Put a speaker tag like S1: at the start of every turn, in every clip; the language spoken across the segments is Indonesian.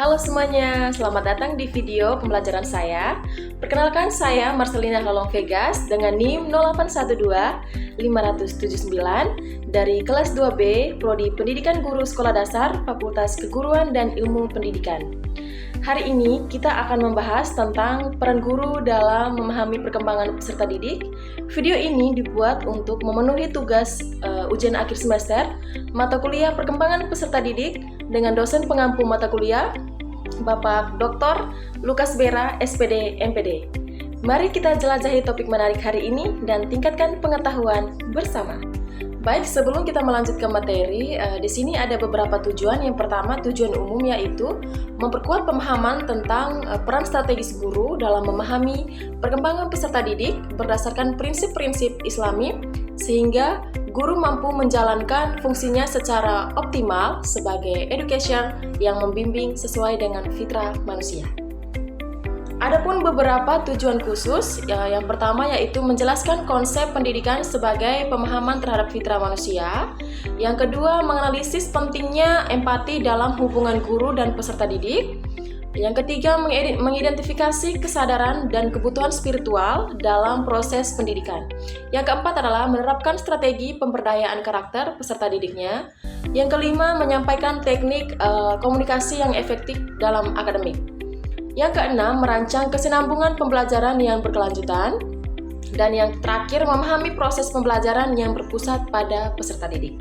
S1: Halo semuanya, selamat datang di video pembelajaran saya. Perkenalkan, saya Marcelina Halong Vegas dengan NIM 0812-579 dari kelas 2B, Prodi Pendidikan Guru Sekolah Dasar, Fakultas Keguruan dan Ilmu Pendidikan. Hari ini kita akan membahas tentang peran guru dalam memahami perkembangan peserta didik. Video ini dibuat untuk memenuhi tugas ujian akhir semester mata kuliah perkembangan peserta didik dengan dosen pengampu mata kuliah Bapak Dr. Lukas Bera, SPD, MPD. Mari kita jelajahi topik menarik hari ini dan tingkatkan pengetahuan bersama. Baik, sebelum kita melanjut ke materi, di sini ada beberapa tujuan. Yang pertama, tujuan umum yaitu memperkuat pemahaman tentang peran strategis guru dalam memahami perkembangan peserta didik berdasarkan prinsip-prinsip Islami, sehingga guru mampu menjalankan fungsinya secara optimal sebagai educator yang membimbing sesuai dengan fitrah manusia. Adapun beberapa tujuan khusus, yang pertama yaitu menjelaskan konsep pendidikan sebagai pemahaman terhadap fitrah manusia. Yang kedua, menganalisis pentingnya empati dalam hubungan guru dan peserta didik. Yang ketiga, mengidentifikasi kesadaran dan kebutuhan spiritual dalam proses pendidikan. Yang keempat adalah menerapkan strategi pemberdayaan karakter peserta didiknya. Yang kelima, menyampaikan teknik komunikasi yang efektif dalam akademik. Yang keenam, merancang kesinambungan pembelajaran yang berkelanjutan. Dan yang terakhir, memahami proses pembelajaran yang berpusat pada peserta didik.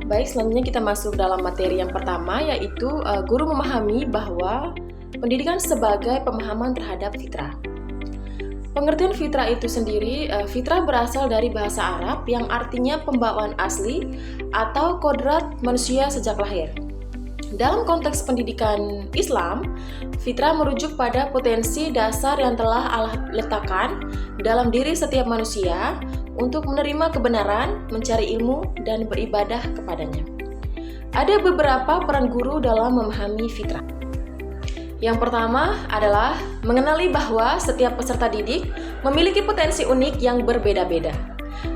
S1: Baik, selanjutnya kita masuk dalam materi yang pertama, yaitu guru memahami bahwa pendidikan sebagai pemahaman terhadap fitrah. Pengertian fitrah itu sendiri, fitrah berasal dari bahasa Arab yang artinya pembawaan asli atau kodrat manusia sejak lahir. Dalam konteks pendidikan Islam, fitrah merujuk pada potensi dasar yang telah Allah letakkan dalam diri setiap manusia untuk menerima kebenaran, mencari ilmu, dan beribadah kepadanya. Ada beberapa peran guru dalam memahami fitrah. Yang pertama adalah mengenali bahwa setiap peserta didik memiliki potensi unik yang berbeda-beda.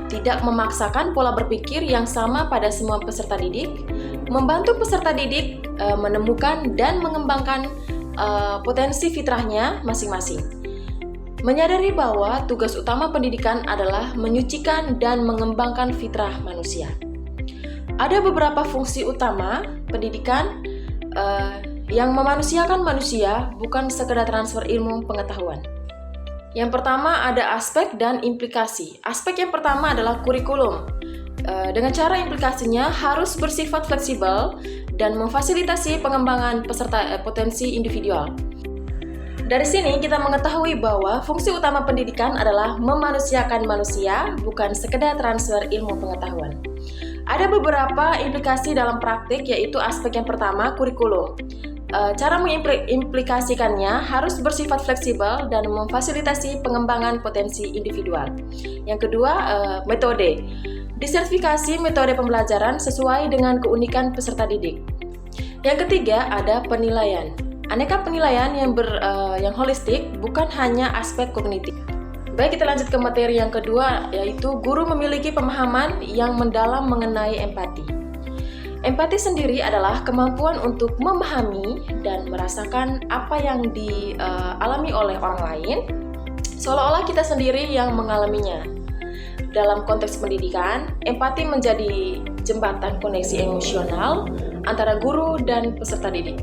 S1: Tidak memaksakan pola berpikir yang sama pada semua peserta didik, membantu peserta didik menemukan dan mengembangkan potensi fitrahnya masing-masing. Menyadari bahwa tugas utama pendidikan adalah menyucikan dan mengembangkan fitrah manusia. Ada beberapa fungsi utama pendidikan yang memanusiakan manusia, bukan sekedar transfer ilmu pengetahuan. Yang pertama ada aspek dan implikasi. Aspek yang pertama adalah kurikulum. Dengan cara implikasinya harus bersifat fleksibel dan memfasilitasi pengembangan peserta potensi individual. Dari sini kita mengetahui bahwa fungsi utama pendidikan adalah memanusiakan manusia, bukan sekedar transfer ilmu pengetahuan. Ada beberapa implikasi dalam praktik, yaitu aspek yang pertama, kurikulum. Cara mengimplikasikannya harus bersifat fleksibel dan memfasilitasi pengembangan potensi individual. Yang kedua, metode. Disertifikasi metode pembelajaran sesuai dengan keunikan peserta didik. Yang ketiga, ada penilaian. Aneka penilaian yang holistik, bukan hanya aspek kognitif. Baik, kita lanjut ke materi yang kedua, yaitu guru memiliki pemahaman yang mendalam mengenai empati. Empati sendiri adalah kemampuan untuk memahami dan merasakan apa yang dialami oleh orang lain, seolah-olah kita sendiri yang mengalaminya. Dalam konteks pendidikan, empati menjadi jembatan koneksi emosional antara guru dan peserta didik.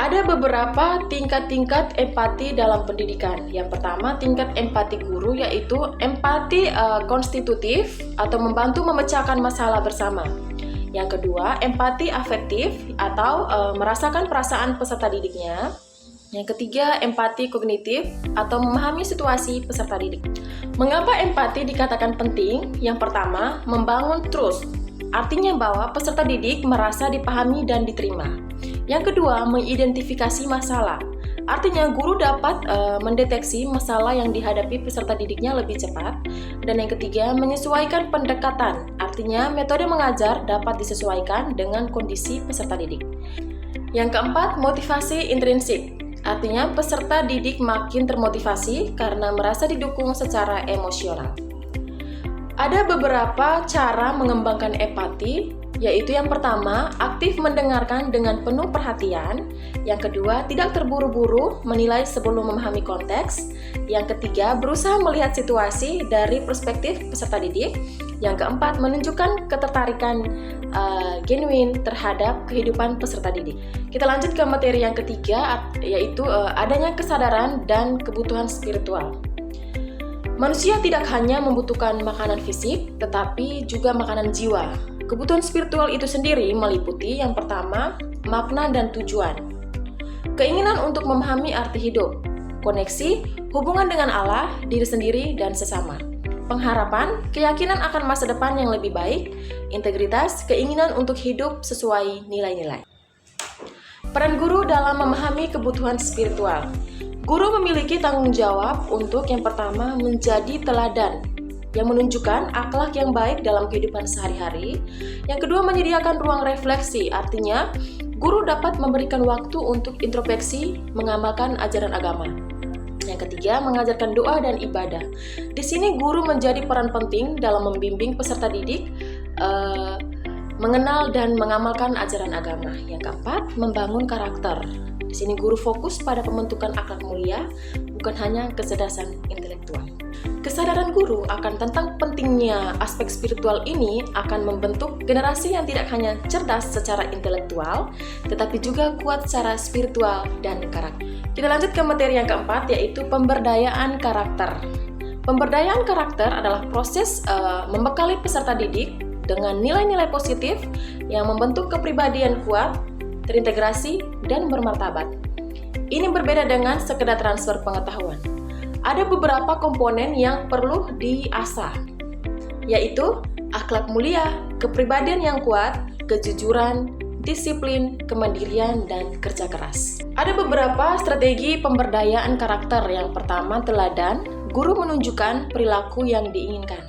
S1: Ada beberapa tingkat-tingkat empati dalam pendidikan. Yang pertama, tingkat empati guru, yaitu empati konstitutif atau membantu memecahkan masalah bersama. Yang kedua, empati afektif atau merasakan perasaan peserta didiknya. Yang ketiga, empati kognitif atau memahami situasi peserta didik. Mengapa empati dikatakan penting? Yang pertama, membangun trust. Artinya bahwa peserta didik merasa dipahami dan diterima. Yang kedua, mengidentifikasi masalah. Artinya guru dapat mendeteksi masalah yang dihadapi peserta didiknya lebih cepat. Dan yang ketiga, menyesuaikan pendekatan. Artinya metode mengajar dapat disesuaikan dengan kondisi peserta didik. Yang keempat, motivasi intrinsik. Artinya peserta didik makin termotivasi karena merasa didukung secara emosional. Ada beberapa cara mengembangkan empati. yaitu yang pertama, aktif mendengarkan dengan penuh perhatian. Yang kedua, tidak terburu-buru menilai sebelum memahami konteks. Yang ketiga, berusaha melihat situasi dari perspektif peserta didik. Yang keempat, menunjukkan ketertarikan genuine terhadap kehidupan peserta didik. Kita lanjut ke materi yang ketiga, yaitu adanya kesadaran dan kebutuhan spiritual. Manusia tidak hanya membutuhkan makanan fisik, tetapi juga makanan jiwa. Kebutuhan spiritual itu sendiri meliputi yang pertama, makna dan tujuan. Keinginan untuk memahami arti hidup, koneksi, hubungan dengan Allah, diri sendiri, dan sesama. Pengharapan, keyakinan akan masa depan yang lebih baik, integritas, keinginan untuk hidup sesuai nilai-nilai. Peran guru dalam memahami kebutuhan spiritual. Guru memiliki tanggung jawab untuk yang pertama menjadi teladan yang menunjukkan akhlak yang baik dalam kehidupan sehari-hari. Yang kedua, menyediakan ruang refleksi, artinya guru dapat memberikan waktu untuk introspeksi, mengamalkan ajaran agama. Yang ketiga, mengajarkan doa dan ibadah. Di sini guru menjadi peran penting dalam membimbing peserta didik mengenal dan mengamalkan ajaran agama. Yang keempat, membangun karakter. Di sini guru fokus pada pembentukan akhlak mulia, bukan hanya kecerdasan intelektual. Kesadaran guru akan tentang pentingnya aspek spiritual ini akan membentuk generasi yang tidak hanya cerdas secara intelektual, tetapi juga kuat secara spiritual dan karakter. Kita lanjut ke materi yang keempat, yaitu pemberdayaan karakter. Pemberdayaan karakter adalah proses membekali peserta didik dengan nilai-nilai positif yang membentuk kepribadian kuat, terintegrasi, dan bermartabat. Ini berbeda dengan sekedar transfer pengetahuan. Ada beberapa komponen yang perlu diasah, yaitu akhlak mulia, kepribadian yang kuat, kejujuran, disiplin, kemandirian, dan kerja keras. Ada beberapa strategi pemberdayaan karakter. Yang pertama, teladan. Guru menunjukkan perilaku yang diinginkan.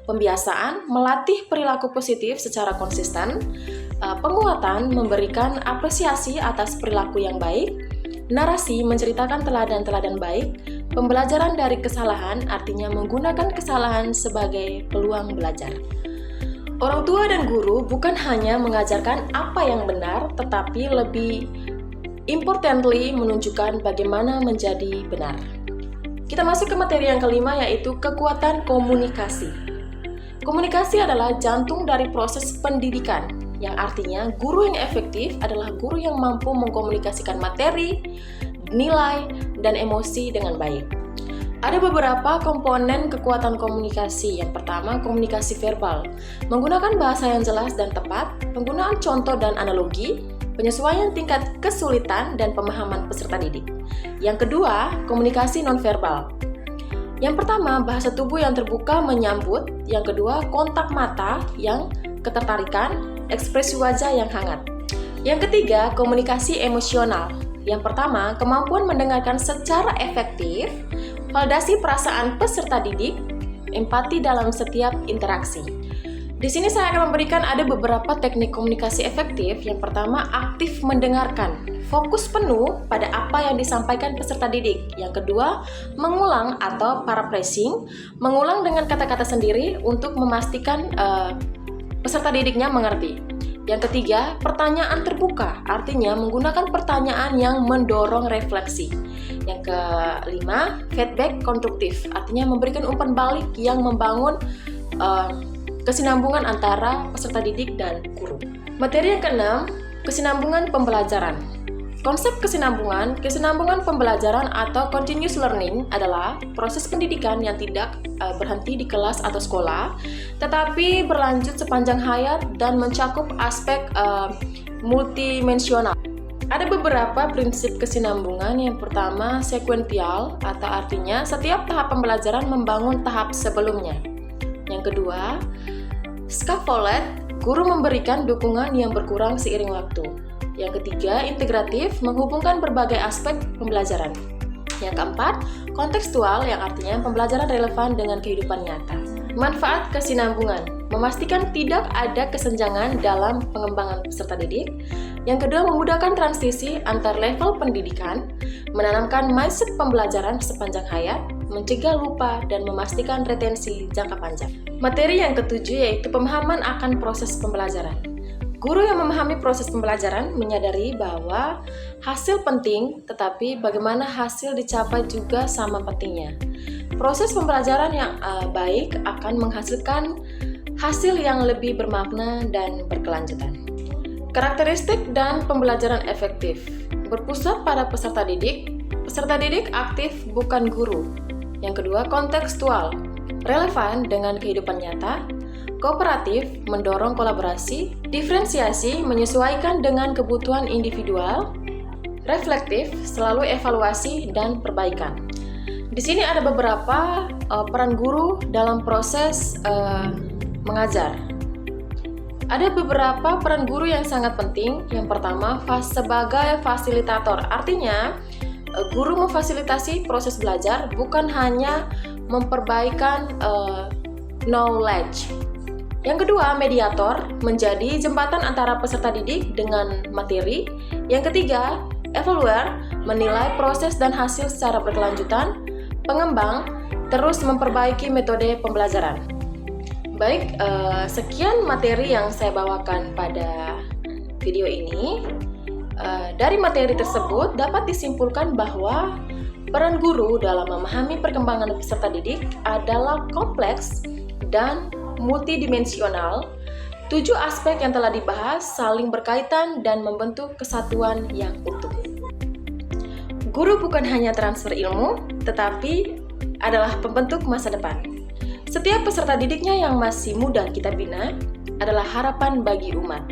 S1: Pembiasaan, melatih perilaku positif secara konsisten. Penguatan, memberikan apresiasi atas perilaku yang baik. Narasi, menceritakan teladan-teladan baik. Pembelajaran dari kesalahan, artinya menggunakan kesalahan sebagai peluang belajar. Orang tua dan guru bukan hanya mengajarkan apa yang benar, tetapi lebih importantly menunjukkan bagaimana menjadi benar. Kita masuk ke materi yang kelima, yaitu kekuatan komunikasi. Komunikasi adalah jantung dari proses pendidikan, yang artinya guru yang efektif adalah guru yang mampu mengkomunikasikan materi, nilai, dan emosi dengan baik. Ada beberapa komponen kekuatan komunikasi. Yang pertama, komunikasi verbal. Menggunakan bahasa yang jelas dan tepat, penggunaan contoh dan analogi, penyesuaian tingkat kesulitan dan pemahaman peserta didik. Yang kedua, komunikasi nonverbal. Yang pertama, bahasa tubuh yang terbuka menyambut. Yang kedua, kontak mata yang ketertarikan, ekspresi wajah yang hangat. Yang ketiga, komunikasi emosional. Yang pertama, kemampuan mendengarkan secara efektif, validasi perasaan peserta didik, empati dalam setiap interaksi. Di sini saya akan memberikan ada beberapa teknik komunikasi efektif. Yang pertama, aktif mendengarkan. Fokus penuh pada apa yang disampaikan peserta didik. Yang kedua, mengulang atau paraphrasing, mengulang dengan kata-kata sendiri untuk memastikan peserta didiknya mengerti. Yang ketiga, pertanyaan terbuka, artinya menggunakan pertanyaan yang mendorong refleksi. Yang kelima, feedback konstruktif, artinya memberikan umpan balik yang membangun kesinambungan antara peserta didik dan guru. Materi yang keenam, kesinambungan pembelajaran. Konsep kesinambungan pembelajaran atau continuous learning adalah proses pendidikan yang tidak berhenti di kelas atau sekolah, tetapi berlanjut sepanjang hayat dan mencakup aspek multidimensional. Ada beberapa prinsip kesinambungan. Yang pertama, sekuensial, atau artinya setiap tahap pembelajaran membangun tahap sebelumnya. Yang kedua, scaffold, guru memberikan dukungan yang berkurang seiring waktu. Yang ketiga, integratif, menghubungkan berbagai aspek pembelajaran. Yang keempat, kontekstual, yang artinya pembelajaran relevan dengan kehidupan nyata. Manfaat kesinambungan, memastikan tidak ada kesenjangan dalam pengembangan peserta didik. Yang kedua, memudahkan transisi antar level pendidikan, menanamkan mindset pembelajaran sepanjang hayat, mencegah lupa, dan memastikan retensi jangka panjang. Materi yang ketujuh yaitu pemahaman akan proses pembelajaran. Guru yang memahami proses pembelajaran menyadari bahwa hasil penting, tetapi bagaimana hasil dicapai juga sama pentingnya. Proses pembelajaran yang baik akan menghasilkan hasil yang lebih bermakna dan berkelanjutan. Karakteristik dan pembelajaran efektif berpusat pada peserta didik. Peserta didik aktif bukan guru. Yang kedua, kontekstual, relevan dengan kehidupan nyata. Kooperatif, mendorong kolaborasi. Diferensiasi, menyesuaikan dengan kebutuhan individual. Reflektif, selalu evaluasi dan perbaikan. Di sini ada beberapa peran guru dalam proses mengajar. Ada beberapa peran guru yang sangat penting. Yang pertama, sebagai fasilitator. Artinya, guru memfasilitasi proses belajar, bukan hanya memperbaikan knowledge. Yang kedua, mediator, menjadi jembatan antara peserta didik dengan materi. Yang ketiga, evaluer, menilai proses dan hasil secara berkelanjutan. Pengembang, terus memperbaiki metode pembelajaran. Baik, sekian materi yang saya bawakan pada video ini. Dari materi tersebut dapat disimpulkan bahwa peran guru dalam memahami perkembangan peserta didik adalah kompleks dan multidimensional. 7 aspek yang telah dibahas saling berkaitan dan membentuk kesatuan yang utuh. Guru bukan hanya transfer ilmu, tetapi adalah pembentuk masa depan. Setiap peserta didiknya yang masih muda kita bina adalah harapan bagi umat.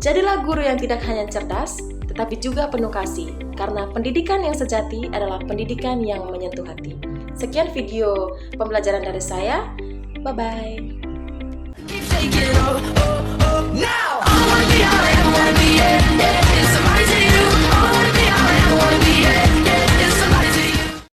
S1: Jadilah guru yang tidak hanya cerdas, tetapi juga penuh kasih, karena pendidikan yang sejati adalah pendidikan yang menyentuh hati. Sekian video pembelajaran dari saya. Bye-bye.